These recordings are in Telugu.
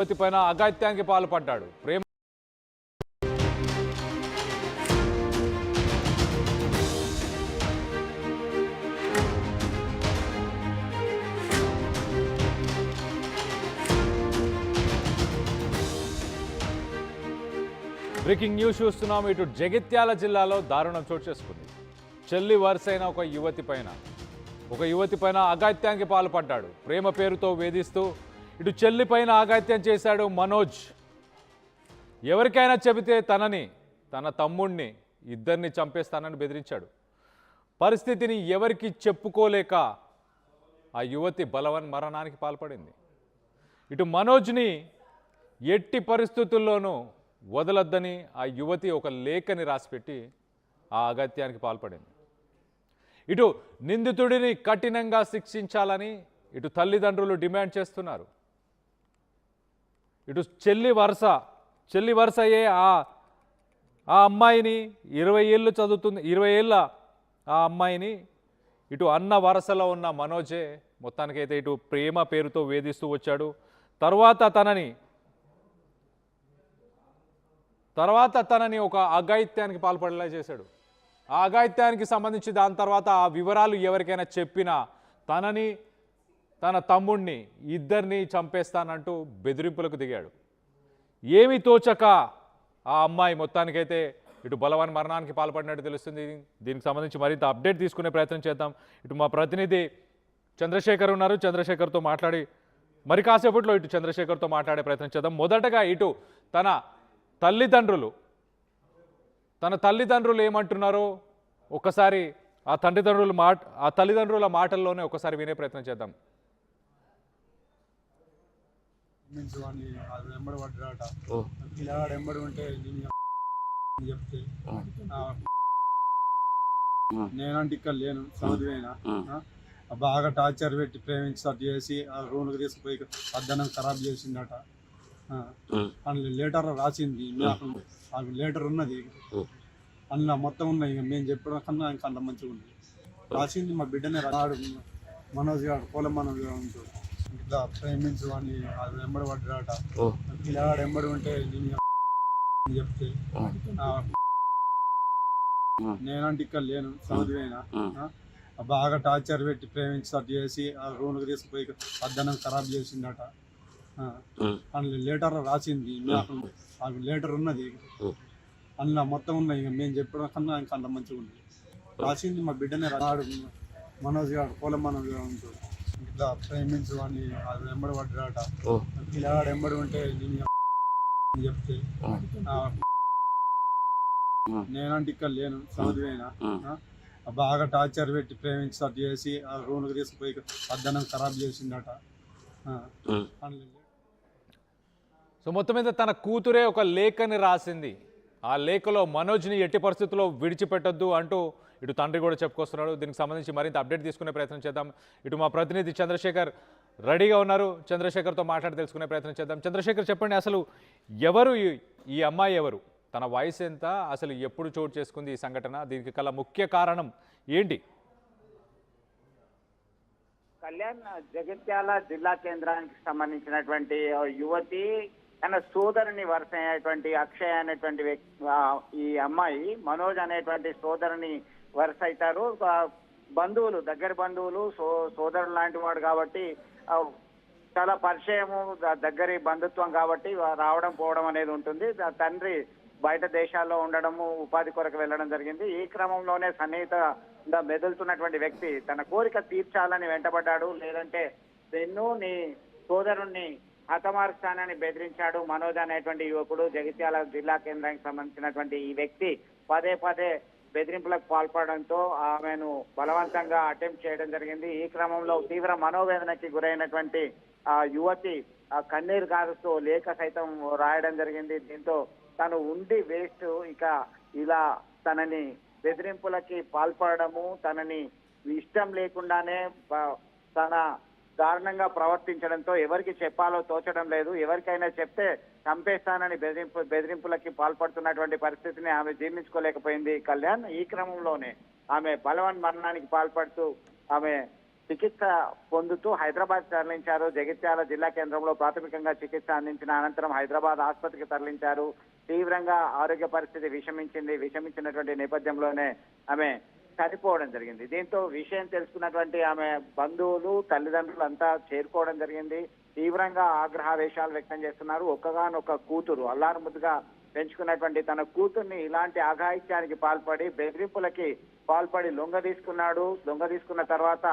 యువతి పైన అఘాయిత్యానికి పాల్పడ్డాడు. బ్రేకింగ్ న్యూస్ చూస్తున్నాం. ఇటు జగిత్యాల జిల్లాలో దారుణం చోటు చేసుకుంది. చెల్లి వరుసైన ఒక యువతి పైన అఘాయిత్యానికి పాల్పడ్డాడు. ప్రేమ పేరుతో వేధిస్తూ ఇటు చెల్లి పైన అఘాయిత్యం చేశాడు మనోజ్. ఎవరికైనా చెబితే తన తమ్ముణ్ణి ఇద్దరిని చంపేస్తానని బెదిరించాడు. పరిస్థితిని ఎవరికి చెప్పుకోలేక ఆ యువతి మరణానికి పాల్పడింది. ఇటు మనోజ్ని ఎట్టి పరిస్థితుల్లోనూ వదలొద్దని ఆ యువతి ఒక లేఖని రాసిపెట్టి ఆ అఘాయిత్యానికి పాల్పడింది. ఇటు నిందితుడిని కఠినంగా శిక్షించాలని ఇటు తల్లిదండ్రులు డిమాండ్ చేస్తున్నారు. ఇటు చెల్లి వరుస అయ్యే ఆ అమ్మాయిని 20 ఏళ్ళు చదువుతుంది, 20 ఏళ్ళ ఆ అమ్మాయిని ఇటు అన్న వరసలో ఉన్న మనోజే మొత్తానికైతే ఇటు ప్రేమ పేరుతో వేధిస్తూ వచ్చాడు. తర్వాత తనని ఒక అఘాయిత్యానికి పాల్పడేలా చేశాడు. ఆ అఘాయిత్యానికి సంబంధించి దాని తర్వాత ఆ వివరాలు ఎవరికైనా చెప్పినా తన తమ్ముణ్ణి ఇద్దరిని చంపేస్తానంటూ బెదిరింపులకు దిగాడు. ఏమీ తోచక ఆ అమ్మాయి మొత్తానికైతే ఇటు మరణానికి పాల్పడినట్టు తెలుస్తుంది. దీనికి సంబంధించి మరింత అప్డేట్ తీసుకునే ప్రయత్నం చేద్దాం. ఇటు మా ప్రతినిధి చంద్రశేఖర్ ఉన్నారు. చంద్రశేఖర్తో మాట్లాడి మరి కాసేపట్లో ఇటు చంద్రశేఖర్తో మాట్లాడే ప్రయత్నం చేద్దాం. మొదటగా ఇటు తన తల్లిదండ్రులు ఏమంటున్నారో ఒకసారి ఆ తల్లిదండ్రుల మాటల్లోనే ఒకసారి వినే ప్రయత్నం చేద్దాం. ఎంబడి పడ్డాట పిల్లగాడు ఎంబడి ఉంటే చెప్తే నేనంటే ఇక్కడ లేను చదువుైనా బాగా టార్చర్ పెట్టి ప్రేమించినట్టు చేసి ఆ రూమ్కి తీసుకుపోయి అద్దనం ఖరాబ్ చేసిందట. అందులో లేటర్ రాసింది, లేటర్ ఉన్నది అందులో మొత్తం ఉన్నాయి. మేము చెప్పడం కన్నా ఇంకా అంత మంచిగా ఉంది రాసింది. మా బిడ్డనే రాడు మనోజ్ గారు కోలం మనోజ్ గారు ఉంటాడు. ఇట్లా ప్రేమించు అని ఎంబడి పడ్డాట పిల్లగాడు ఎంబడి ఉంటే చెప్తే నేనంటే ఇక్కడ లేను చదువుైనా బాగా టార్చర్ పెట్టి ప్రేమించినట్టు చేసి ఆ రూమ్కి తీసుకుపోయి అద్దనం ఖరాబ్ చేసిందట. అందులో లేటర్ రాసింది, లేటర్ ఉన్నది అందులో మొత్తం ఉన్నాయి. మేము చెప్పడం కన్నా ఇంకా అంత మంచిగా ఉంది రాసింది. మా బిడ్డనే రాడు మనోజ్ గారు కోలం మనోజ్ గారు ఉంటాడు. ఇట్లా ప్రేమించు అని ఎంబడి పడ్డాట పిల్లగాడు ఎంబడి ఉంటే చెప్తే నేనంటే ఇక్కడ లేను చదువుైనా బాగా టార్చర్ పెట్టి ప్రేమించినట్టు చేసి ఆ రూమ్కి తీసుకుపోయి అద్దనం ఖరాబ్ చేసిందట. సో మొత్తం మీద తన కూతురే ఒక లేఖని రాసింది. ఆ లేఖలో మనోజ్ని ఎట్టి పరిస్థితుల్లో విడిచిపెట్టొద్దు అంటూ ఇటు తండ్రి కూడా చెప్పుకొస్తున్నాడు. దీనికి సంబంధించి మరింత అప్డేట్ తీసుకునే ప్రయత్నం చేద్దాం. ఇటు మా ప్రతినిధి చంద్రశేఖర్ రెడీగా ఉన్నారు. చంద్రశేఖర్తో మాట్లాడి తెలుసుకునే ప్రయత్నం చేద్దాం. చంద్రశేఖర్, చెప్పండి, అసలు ఎవరు ఈ అమ్మాయి? ఎవరు, తన వయసు ఎంత, అసలు ఎప్పుడు చోటు చేసుకుంది ఈ సంఘటన, దీనికి కల ముఖ్య కారణం ఏంటి? కళ్యాణ్, జగిత్యాల జిల్లా కేంద్రానికి సంబంధించినటువంటి యువతి తన సోదరుని వరుస అయినటువంటి అక్షయ్ అనేటువంటి ఈ అమ్మాయి మనోజ్ అనేటువంటి సోదరుని వరుస అవుతారు. బంధువులు, దగ్గర బంధువులు, సోదరుడు లాంటి వాడు కాబట్టి చాలా పరిచయము, దగ్గరి బంధుత్వం కాబట్టి రావడం పోవడం అనేది ఉంటుంది. తండ్రి బయట దేశాల్లో ఉండడము, ఉపాధి కొరకు వెళ్ళడం జరిగింది. ఈ క్రమంలోనే సన్నిహితంగా మెదులుతున్నటువంటి వ్యక్తి తన కోరిక తీర్చాలని వెంటబడ్డాడు. లేదంటే నిన్ను నీ సోదరుణ్ణి హతమారుస్తానని బెదిరించాడు మనోజ్ అనేటువంటి యువకుడు. జగిత్యాల జిల్లా కేంద్రానికి సంబంధించినటువంటి ఈ వ్యక్తి పదే బెదిరింపులకు పాల్పడడంతో ఆమెను బలవంతంగా అటెంప్ట్ చేయడం జరిగింది. ఈ క్రమంలో తీవ్ర మనోవేదనకి గురైనటువంటి ఆ యువతి కన్నీరు కారుస్తూ లేఖ సైతం రాయడం జరిగింది. దీంతో తను ఉండి వేస్ట్, ఇక ఇలా తనని బెదిరింపులకి పాల్పడము, తనని ఇష్టం లేకుండానే తన దారుణంగా ప్రవర్తించడంతో ఎవరికి చెప్పాలో తోచడం లేదు. ఎవరికైనా చెప్తే చంపేస్తానని బెదిరింపులకి పాల్పడుతున్నటువంటి పరిస్థితిని ఆమె జీర్ణించుకోలేకపోయింది కళ్యాణ్. ఈ క్రమంలోనే ఆమె మరణానికి పాల్పడుతూ ఆమె చికిత్స పొందుతూ హైదరాబాద్ తరలించారు. జగిత్యాల జిల్లా కేంద్రంలో ప్రాథమికంగా చికిత్స అందించిన అనంతరం హైదరాబాద్ ఆసుపత్రికి తరలించారు. తీవ్రంగా ఆరోగ్య పరిస్థితి విషమించినటువంటి నేపథ్యంలోనే ఆమె చనిపోవడం జరిగింది. దీంతో విషయం తెలుసుకున్నటువంటి ఆమె బంధువులు, తల్లిదండ్రులు అంతా చేరుకోవడం జరిగింది. తీవ్రంగా ఆగ్రహావేశాలు వ్యక్తం చేస్తున్నారు. ఒక్కగానొక్క కూతురు, అల్లారు ముద్దుగా పెంచుకున్నటువంటి తన కూతుర్ని ఇలాంటి అఘాయిత్యానికి పాల్పడి, బెదిరింపులకి పాల్పడి లొంగ తీసుకున్న తర్వాత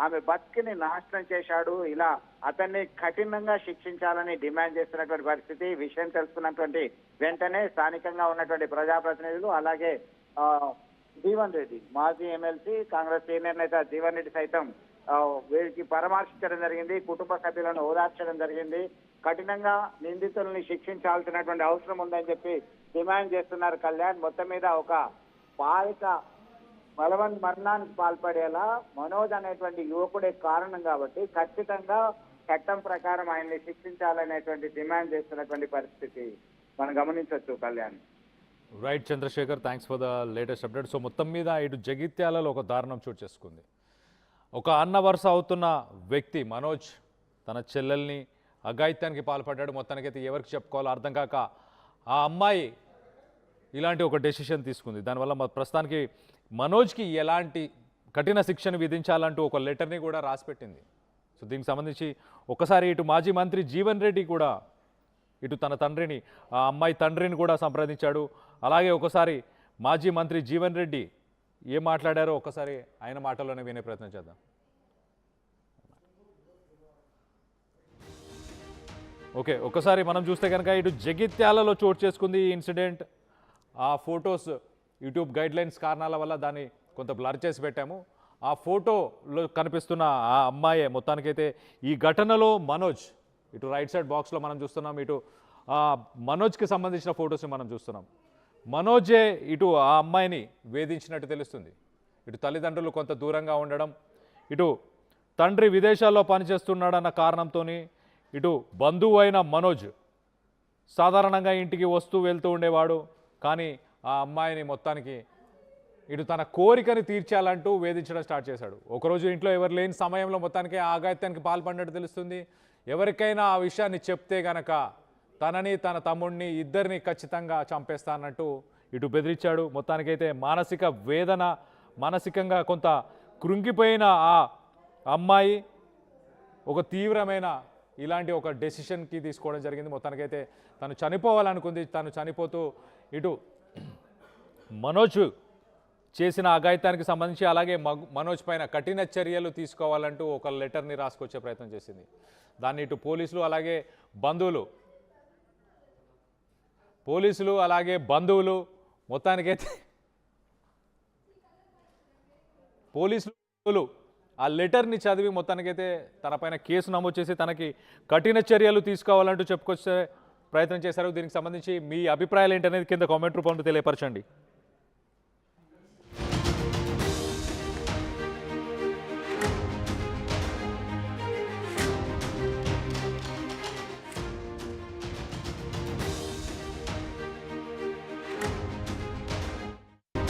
ఆమె బతికిని నాశనం చేశాడు. ఇలా అతన్ని కఠినంగా శిక్షించాలని డిమాండ్ చేస్తున్నటువంటి పరిస్థితి. విషయం తెలుసుకున్నటువంటి వెంటనే స్థానికంగా ఉన్నటువంటి ప్రజాప్రతినిధులు, అలాగే జీవన్ రెడ్డి, మాజీ ఎమ్మెల్సీ, కాంగ్రెస్ సీనియర్ నేత జీవన్ రెడ్డి సైతం వీరికి పరామర్శించడం జరిగింది. కుటుంబ సభ్యులను ఓదార్చడం జరిగింది. కఠినంగా నిందితుల్ని శిక్షించాల్సినటువంటి అవసరం ఉందని చెప్పి డిమాండ్ చేస్తున్నారు కళ్యాణ్. మొత్తం మీద ఒక బాలిక బలవంత్ మరణానికి పాల్పడేలా మనోజ్ అనేటువంటి యువకుడే కారణం కాబట్టి ఖచ్చితంగా చట్టం ప్రకారం ఆయన్ని శిక్షించాలనేటువంటి డిమాండ్ చేస్తున్నటువంటి పరిస్థితి మనం గమనించవచ్చు Kalyan. Right Chandrashekar, thanks for the latest update. So మొత్తం మీద ఇటు జగిత్యాలలో ఒక దారుణం చోటు చేసుకుంది. ఒక అన్న వరుస అవుతున్న వ్యక్తి మనోజ్ తన చెల్లెల్ని అఘాయిత్యానికి పాల్పడ్డాడు. మొత్తానికైతే ఎవరికి చెప్పుకోవాలో అర్థం కాక ఆ అమ్మాయి ఇలాంటి ఒక డెసిషన్ తీసుకుంది. దానివల్ల ప్రస్తుతానికి మనోజ్కి ఎలాంటి కఠిన శిక్షను విధించాలంటూ ఒక లెటర్ని కూడా రాసిపెట్టింది. సో దీనికి సంబంధించి ఒకసారి ఇటు మాజీ మంత్రి జీవన్ రెడ్డి కూడా ఇటు తన తండ్రిని, ఆ అమ్మాయి తండ్రిని కూడా సంప్రదించాడు. అలాగే ఒకసారి మాజీ మంత్రి జీవన్ రెడ్డి ఏం మాట్లాడారో ఒకసారి ఆయన మాటల్లోనే వినే ప్రయత్నం చేద్దాం. ఓకే, ఒకసారి మనం చూస్తే కనుక ఇటు జగిత్యాలలో చోటు చేసుకుంది ఈ ఇన్సిడెంట్. ఆ ఫొటోస్ యూట్యూబ్ గైడ్లైన్స్ కారణాల వల్ల దాన్ని కొంత బ్లర్ చేసి పెట్టాము. ఆ ఫోటోలో కనిపిస్తున్న ఆ అమ్మాయే మొత్తానికైతే ఈ ఘటనలో మనోజ్, ఇటు రైట్ సైడ్ బాక్స్లో మనం చూస్తున్నాం, ఇటు మనోజ్కి సంబంధించిన ఫొటోస్ని మనం చూస్తున్నాం. మనోజే ఇటు ఆ అమ్మాయిని వేధించినట్టు తెలుస్తుంది. ఇటు తల్లిదండ్రులు కొంత దూరంగా ఉండడం, ఇటు తండ్రి విదేశాల్లో పనిచేస్తున్నాడన్న కారణంతో ఇటు బంధువు అయిన మనోజ్ సాధారణంగా ఇంటికి వస్తూ వెళ్తూ ఉండేవాడు. కానీ ఆ అమ్మాయిని మొత్తానికి ఇటు తన కోరికని తీర్చాలంటూ వేధించడం స్టార్ట్ చేశాడు. ఒకరోజు ఇంట్లో ఎవరు లేని సమయంలో మొత్తానికి ఆఘాత్యానికి పాల్పడినట్టు తెలుస్తుంది. ఎవరికైనా ఆ విషయాన్ని చెప్తే గనక తనని తన తమ్ముడిని ఇద్దరిని ఖచ్చితంగా చంపేస్తానట్టు ఇటు బెదిరించాడు. మొత్తానికైతే మానసిక వేదన, మానసికంగా కొంత కృంగిపోయిన ఆ అమ్మాయి ఒక తీవ్రమైన ఇలాంటి ఒక డెసిషన్కి తీసుకోవడం జరిగింది. మొత్తానికైతే తను చనిపోవాలనుకుంది. తను చనిపోతూ ఇటు మనోజ్ చేసిన అఘాయిత్యానికి సంబంధించి, అలాగే మనోజ్ పైన కఠిన చర్యలు తీసుకోవాలంటూ ఒక లెటర్ని రాసుకొచ్చే ప్రయత్నం చేసింది. దాన్ని ఇటు పోలీసులు అలాగే బంధువులు మొత్తానికైతే పోలీసులు ఆ లెటర్ని చదివి మొత్తానికైతే తనపైన కేసు నమోదు చేసి తనకి కఠిన చర్యలు తీసుకోవాలంటూ చెప్పుకొచ్చే ప్రయత్నం చేశారు. దీనికి సంబంధించి మీ అభిప్రాయాలు ఏంటనేది కింద కామెంట్ రూపంలో తెలియపరచండి.